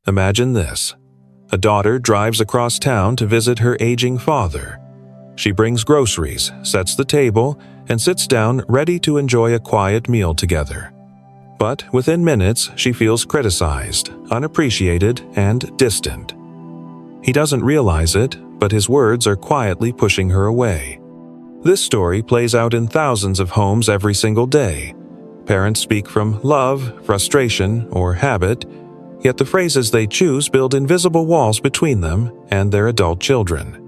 Imagine this. A daughter drives across town to visit her aging father. She brings groceries, sets the table, and sits down ready to enjoy a quiet meal together. But within minutes, she feels criticized, unappreciated, and distant. He doesn't realize it, but his words are quietly pushing her away. This story plays out in thousands of homes every single day. Parents speak from love, frustration, or habit, yet the phrases they choose build invisible walls between them and their adult children.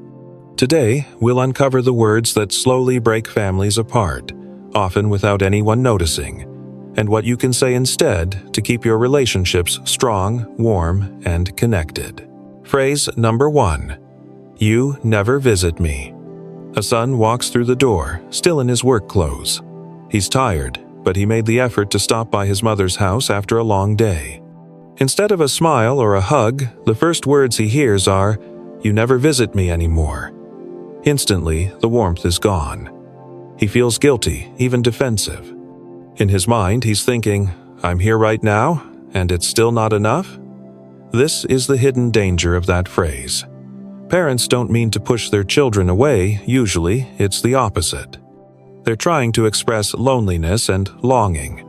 Today, we'll uncover the words that slowly break families apart, often without anyone noticing, and what you can say instead to keep your relationships strong, warm, and connected. Phrase number 1. You never visit me. A son walks through the door, still in his work clothes. He's tired, but he made the effort to stop by his mother's house after a long day. Instead of a smile or a hug, the first words he hears are, "You never visit me anymore." Instantly, the warmth is gone. He feels guilty, even defensive. In his mind, he's thinking, "I'm here right now, and it's still not enough?" This is the hidden danger of that phrase. Parents don't mean to push their children away, usually it's the opposite. They're trying to express loneliness and longing.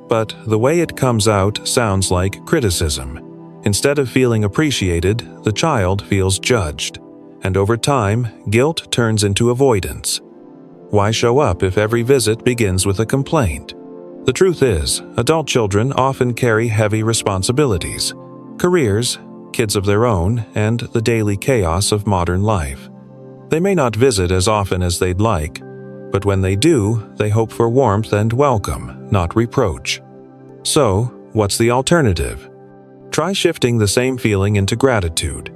But the way it comes out sounds like criticism. Instead of feeling appreciated, the child feels judged. And over time, guilt turns into avoidance. Why show up if every visit begins with a complaint? The truth is, adult children often carry heavy responsibilities, careers, kids of their own, and the daily chaos of modern life. They may not visit as often as they'd like, but when they do, they hope for warmth and welcome, not reproach. So, what's the alternative? Try shifting the same feeling into gratitude.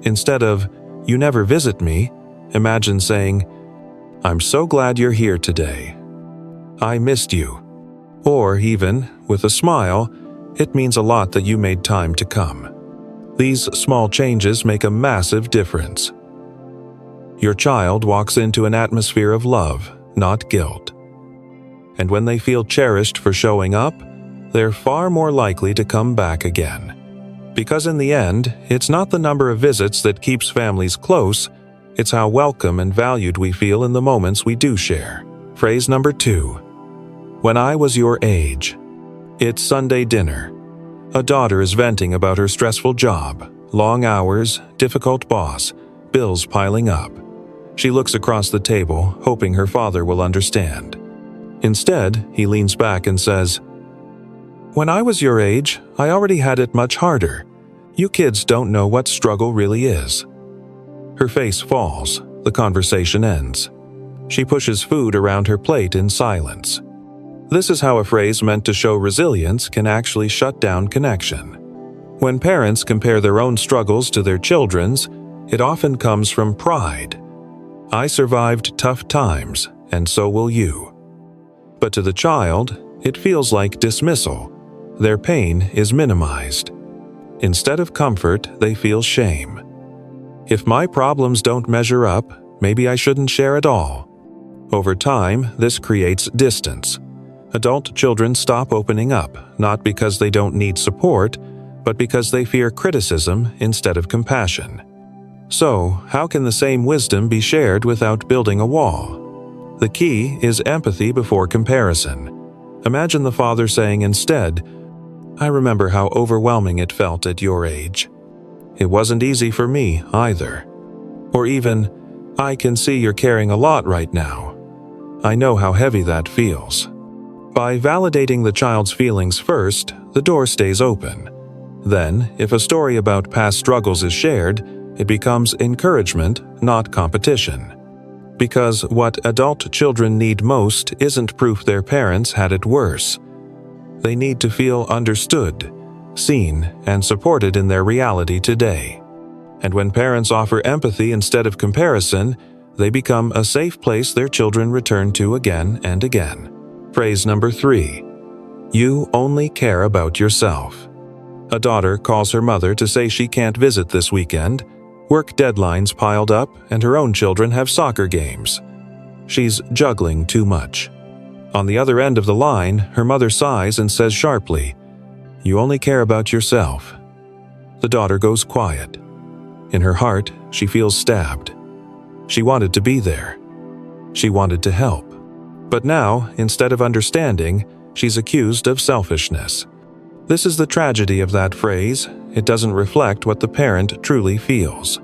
Instead of, "You never visit me," imagine saying, "I'm so glad you're here today. I missed you." Or even, with a smile, "It means a lot that you made time to come." These small changes make a massive difference. Your child walks into an atmosphere of love, not guilt. And when they feel cherished for showing up, they're far more likely to come back again. Because in the end, it's not the number of visits that keeps families close, it's how welcome and valued we feel in the moments we do share. Phrase number 2. When I was your age. It's Sunday dinner. A daughter is venting about her stressful job, long hours, difficult boss, bills piling up. She looks across the table, hoping her father will understand. Instead, he leans back and says, "When I was your age, I already had it much harder. You kids don't know what struggle really is." Her face falls. The conversation ends. She pushes food around her plate in silence. This is how a phrase meant to show resilience can actually shut down connection. When parents compare their own struggles to their children's, it often comes from pride. "I survived tough times, and so will you." But to the child, it feels like dismissal. Their pain is minimized. Instead of comfort, they feel shame. If my problems don't measure up, maybe I shouldn't share at all. Over time, this creates distance. Adult children stop opening up, not because they don't need support, but because they fear criticism instead of compassion. So, how can the same wisdom be shared without building a wall? The key is empathy before comparison. Imagine the father saying instead, "I remember how overwhelming it felt at your age. It wasn't easy for me either." Or even, "I can see you're carrying a lot right now. I know how heavy that feels." By validating the child's feelings first, the door stays open. Then, if a story about past struggles is shared, it becomes encouragement, not competition. Because what adult children need most isn't proof their parents had it worse. They need to feel understood, seen, and supported in their reality today. And when parents offer empathy instead of comparison, they become a safe place their children return to again and again. Phrase number 3. You only care about yourself. A daughter calls her mother to say she can't visit this weekend. Work deadlines piled up, and her own children have soccer games. She's juggling too much. On the other end of the line, her mother sighs and says sharply, "You only care about yourself." The daughter goes quiet. In her heart, she feels stabbed. She wanted to be there. She wanted to help. But now, instead of understanding, she's accused of selfishness. This is the tragedy of that phrase. It doesn't reflect what the parent truly feels.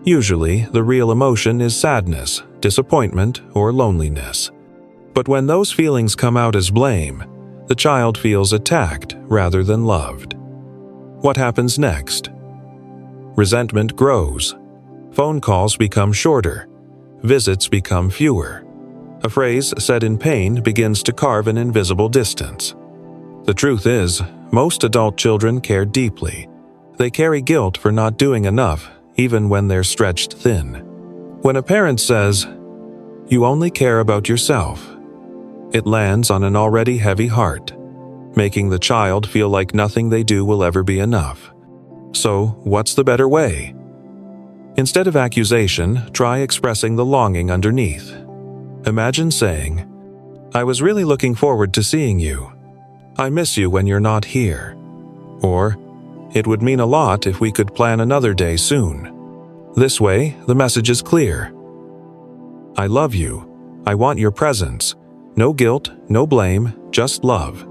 Usually, the real emotion is sadness, disappointment, or loneliness. But when those feelings come out as blame, the child feels attacked rather than loved. What happens next? Resentment grows. Phone calls become shorter. Visits become fewer. A phrase said in pain begins to carve an invisible distance. The truth is, most adult children care deeply. They carry guilt for not doing enough, even when they're stretched thin. When a parent says, "You only care about yourself," it lands on an already heavy heart, making the child feel like nothing they do will ever be enough. So, what's the better way? Instead of accusation, try expressing the longing underneath. Imagine saying, "I was really looking forward to seeing you. I miss you when you're not here." Or, "It would mean a lot if we could plan another day soon." This way, the message is clear. I love you. I want your presence. No guilt, no blame, just love.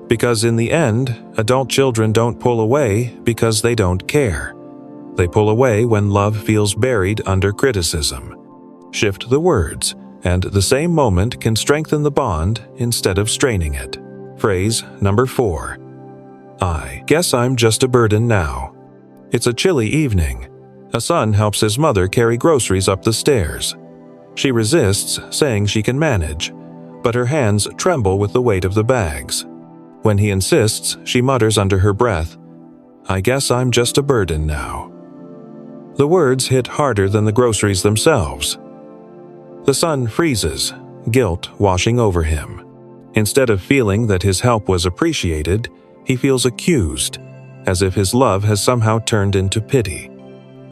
Because in the end, adult children don't pull away because they don't care. They pull away when love feels buried under criticism. Shift the words, and the same moment can strengthen the bond instead of straining it. Phrase number 4. I guess I'm just a burden now. It's a chilly evening. A son helps his mother carry groceries up the stairs. She resists, saying she can manage, but her hands tremble with the weight of the bags. When he insists, she mutters under her breath, "I guess I'm just a burden now." The words hit harder than the groceries themselves. The son freezes, guilt washing over him. Instead of feeling that his help was appreciated, he feels accused, as if his love has somehow turned into pity.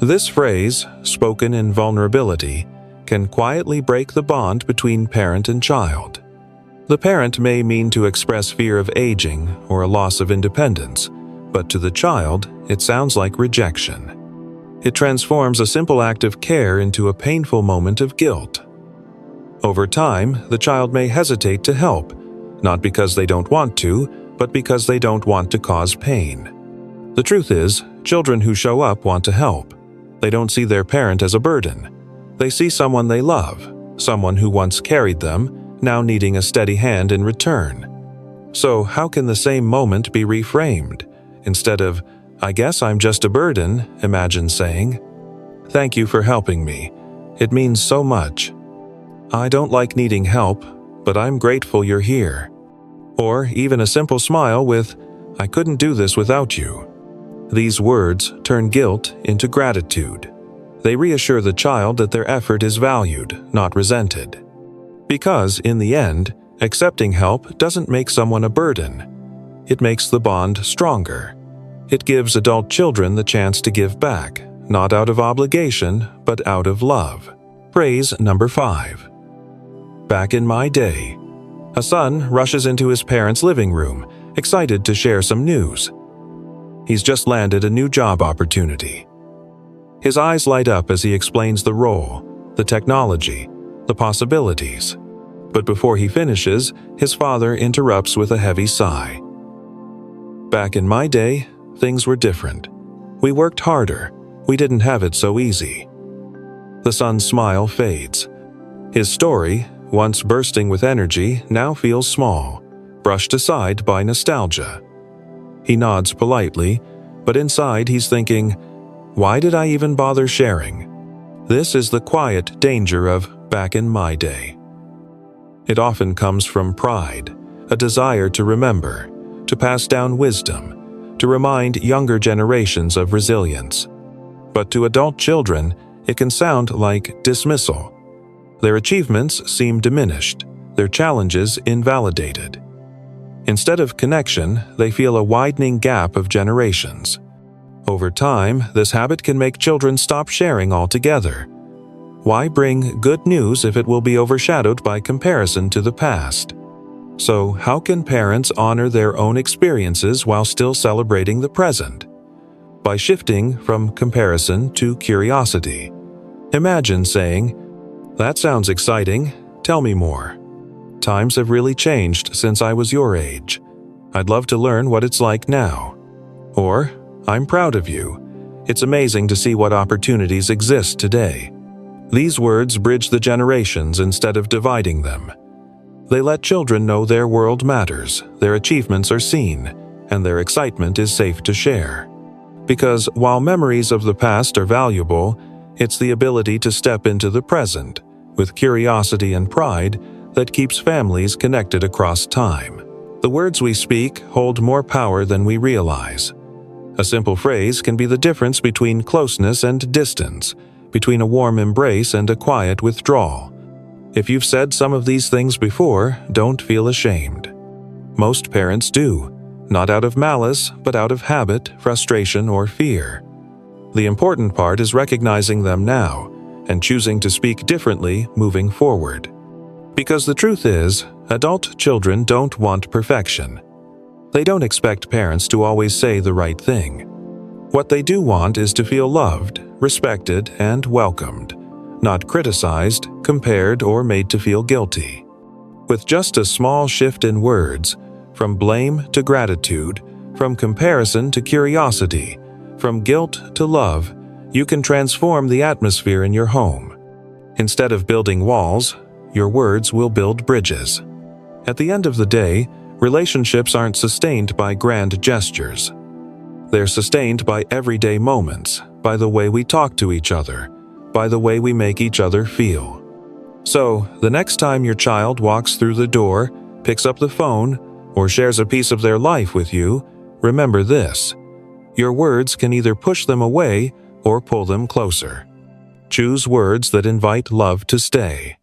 This phrase, spoken in vulnerability, can quietly break the bond between parent and child. The parent may mean to express fear of aging or a loss of independence, but to the child, it sounds like rejection. It transforms a simple act of care into a painful moment of guilt. Over time, the child may hesitate to help, not because they don't want to, but because they don't want to cause pain. The truth is, children who show up want to help. They don't see their parent as a burden. They see someone they love, someone who once carried them, now needing a steady hand in return. So how can the same moment be reframed? Instead of, "I guess I'm just a burden," imagine saying, "Thank you for helping me. It means so much. I don't like needing help, but I'm grateful you're here." Or even a simple smile with, "I couldn't do this without you." These words turn guilt into gratitude. They reassure the child that their effort is valued, not resented. Because, in the end, accepting help doesn't make someone a burden. It makes the bond stronger. It gives adult children the chance to give back, not out of obligation, but out of love. Phrase number 5. Back in my day. A son rushes into his parents' living room, excited to share some news. He's just landed a new job opportunity. His eyes light up as he explains the role, the technology, the possibilities. But before he finishes, his father interrupts with a heavy sigh. Back in my day, things were different. We worked harder. We didn't have it so easy. The son's smile fades. His story, once bursting with energy, now feels small, brushed aside by nostalgia. He nods politely, but inside he's thinking, why did I even bother sharing? This is the quiet danger of back in my day. It often comes from pride, a desire to remember, to pass down wisdom, to remind younger generations of resilience. But to adult children, it can sound like dismissal. Their achievements seem diminished, their challenges invalidated. Instead of connection, they feel a widening gap of generations. Over time, this habit can make children stop sharing altogether. Why bring good news if it will be overshadowed by comparison to the past? So, how can parents honor their own experiences while still celebrating the present? by shifting from comparison to curiosity. Imagine saying, "That sounds exciting. Tell me more. Times have really changed since I was your age. I'd love to learn what it's like now." Or, "I'm proud of you. It's amazing to see what opportunities exist today." These words bridge the generations instead of dividing them. They let children know their world matters, their achievements are seen, and their excitement is safe to share. Because while memories of the past are valuable, it's the ability to step into the present with curiosity and pride that keeps families connected across time. The words we speak hold more power than we realize. A simple phrase can be the difference between closeness and distance, between a warm embrace and a quiet withdrawal. If you've said some of these things before, don't feel ashamed. Most parents do, not out of malice, but out of habit, frustration, or fear. The important part is recognizing them now and choosing to speak differently moving forward. Because the truth is, adult children don't want perfection. They don't expect parents to always say the right thing. What they do want is to feel loved, respected, and welcomed, not criticized, compared, or made to feel guilty. With just a small shift in words, from blame to gratitude, from comparison to curiosity, from guilt to love, you can transform the atmosphere in your home. Instead of building walls, your words will build bridges. At the end of the day, relationships aren't sustained by grand gestures. They're sustained by everyday moments, by the way we talk to each other, by the way we make each other feel. So, the next time your child walks through the door, picks up the phone, or shares a piece of their life with you, remember this: your words can either push them away or pull them closer. Choose words that invite love to stay.